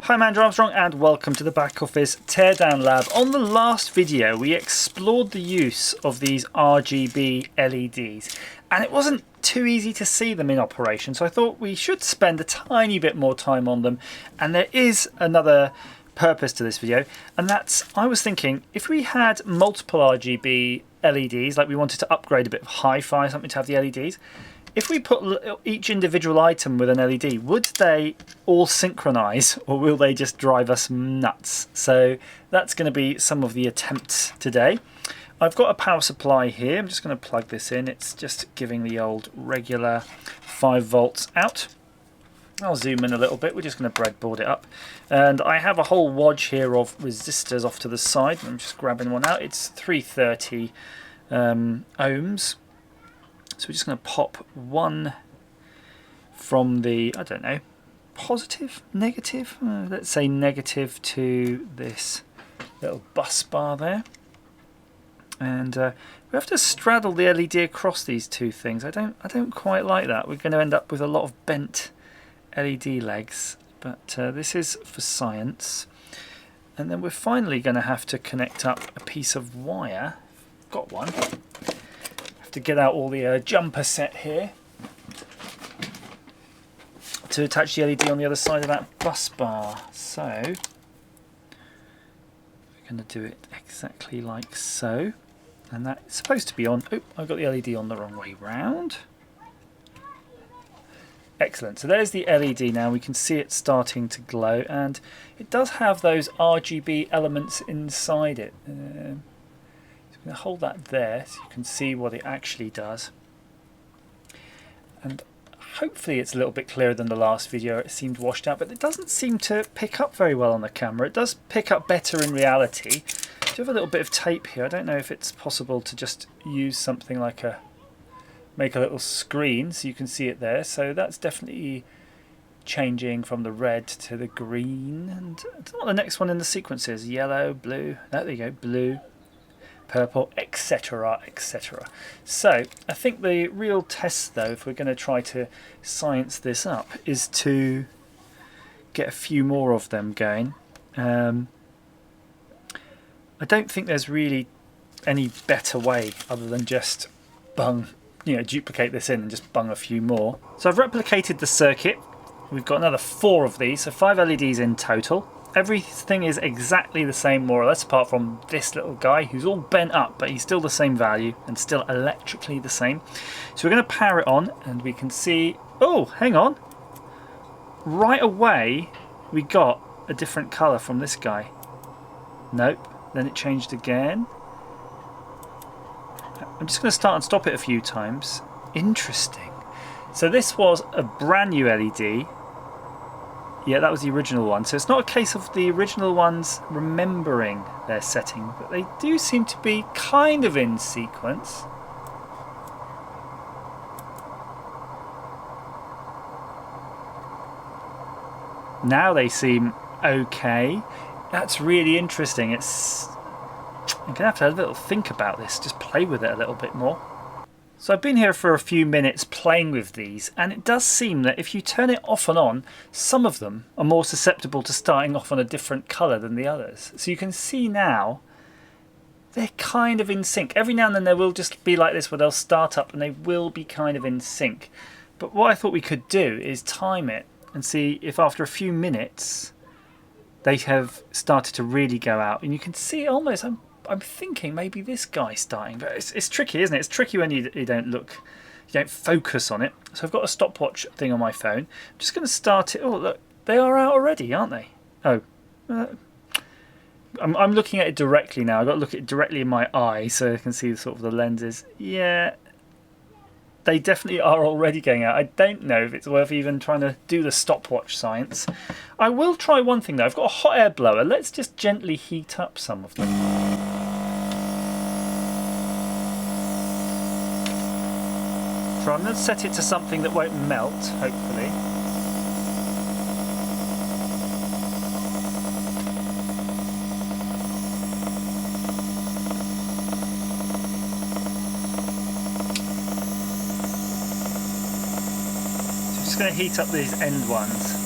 Hi, I'm Andrew Armstrong and welcome to the Back Office Teardown Lab. On the last video we explored the use of these RGB LEDs and it wasn't too easy to see them in operation, so I thought we should spend a tiny bit more time on them. And there is another purpose to this video, and that's, I was thinking, if we had multiple RGB LEDs, like we wanted to upgrade a bit of hi-fi, something to have the LEDs, if we put each individual item with an LED, would they all synchronize or will they just drive us nuts? So that's going to be some of the attempts today. I've got a power supply here. I'm just going to plug this in. It's just giving the old regular 5 volts out. I'll zoom in a little bit. We're just going to breadboard it up. And I have a whole wodge here of resistors off to the side. I'm just grabbing one out. It's 330 ohms. So we're just going to pop one from the, I don't know, positive, negative? Let's say negative to this little bus bar there. And we have to straddle the LED across these two things. I don't quite like that. We're going to end up with a lot of bent LED legs. But this is for science. And then we're finally going to have to connect up a piece of wire. Got one. To get out all the jumper set here to attach the LED on the other side of that bus bar. So we're going to do it exactly like so, and that's supposed to be on. Oh, I've got the LED on the wrong way round. Excellent. So there's the LED now. We can see it starting to glow, and it does have those RGB elements inside it. I'm going to hold that there so you can see what it actually does. And hopefully it's a little bit clearer than the last video. It seemed washed out, but it doesn't seem to pick up very well on the camera. It does pick up better in reality. I do have a little bit of tape here. I don't know if it's possible to just use something like make a little screen so you can see it there. So that's definitely changing from the red to the green. And I don't know what the next one in the sequence is. Yellow, blue. Oh, there you go, blue, purple, etc, etc. So I think the real test though, if we're going to try to science this up, is to get a few more of them going. I don't think there's really any better way other than just duplicate this in and just bung a few more. So I've replicated the circuit. We've got another 4 of these, so 5 LEDs in total. Everything is exactly the same, more or less, apart from this little guy who's all bent up, but he's still the same value and still electrically the same. So we're going to power it on and we can see, oh, hang on. Right away, we got a different colour from this guy. Nope, then it changed again. I'm just going to start and stop it a few times. Interesting. So this was a brand new LED. Yeah, that was the original one. So it's not a case of the original ones remembering their setting, but they do seem to be kind of in sequence. Now they seem okay. That's really interesting. I'm going to have a little think about this, just play with it a little bit more. So I've been here for a few minutes playing with these, and it does seem that if you turn it off and on, some of them are more susceptible to starting off on a different colour than the others. So you can see now they're kind of in sync. Every now and then there will just be like this where they'll start up and they will be kind of in sync. But what I thought we could do is time it and see if after a few minutes they have started to really go out. And you can see almost, I'm thinking maybe this guy's starting, but it's tricky, isn't it? It's tricky when you don't focus on it. So I've got a stopwatch thing on my phone. I'm just going to start it. Oh, look, they are out already, aren't they? Oh, I'm looking at it directly now. I've got to look at it directly in my eye so I can see sort of the lenses. Yeah, they definitely are already going out. I don't know if it's worth even trying to do the stopwatch science. I will try one thing though. I've got a hot air blower. Let's just gently heat up some of them. So I'm going to set it to something that won't melt, hopefully. So just going to heat up these end ones.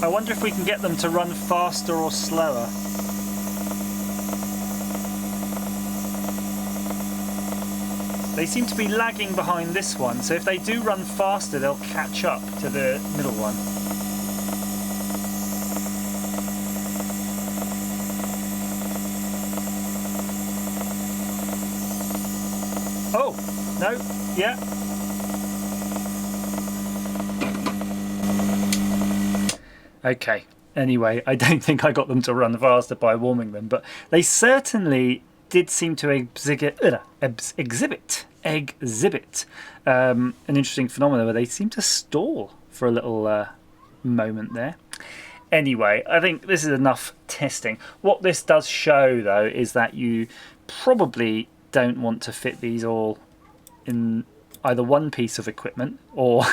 I wonder if we can get them to run faster or slower. They seem to be lagging behind this one, so if they do run faster, they'll catch up to the middle one. Oh, no, yeah. Okay, anyway, I don't think I got them to run faster by warming them, but they certainly did seem to exhibit an interesting phenomenon where they seem to stall for a little moment there. Anyway, I think this is enough testing. What this does show, though, is that you probably don't want to fit these all in either one piece of equipment or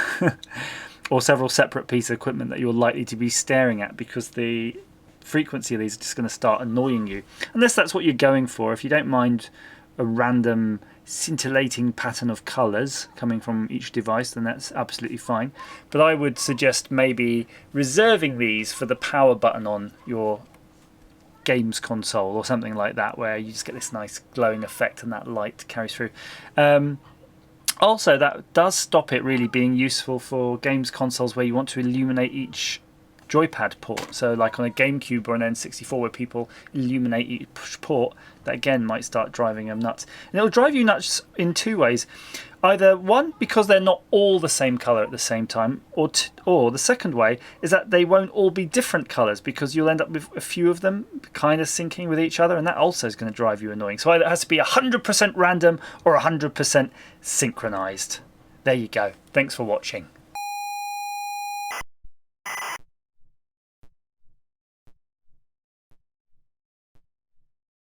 or several separate pieces of equipment that you're likely to be staring at, because the frequency of these is just going to start annoying you, unless that's what you're going for. If you don't mind a random scintillating pattern of colours coming from each device, then that's absolutely fine. But I would suggest maybe reserving these for the power button on your games console or something like that, where you just get this nice glowing effect and that light carries through. Also, that does stop it really being useful for games consoles where you want to illuminate each joypad port. So like on a GameCube or an N64 where people illuminate each port, that again might start driving them nuts. And it'll drive you nuts in two ways. Either one, because they're not all the same colour at the same time, or the second way is that they won't all be different colours, because you'll end up with a few of them kind of syncing with each other, and that also is going to drive you annoying. So either it has to be 100% random or 100% synchronised. There you go. Thanks for watching.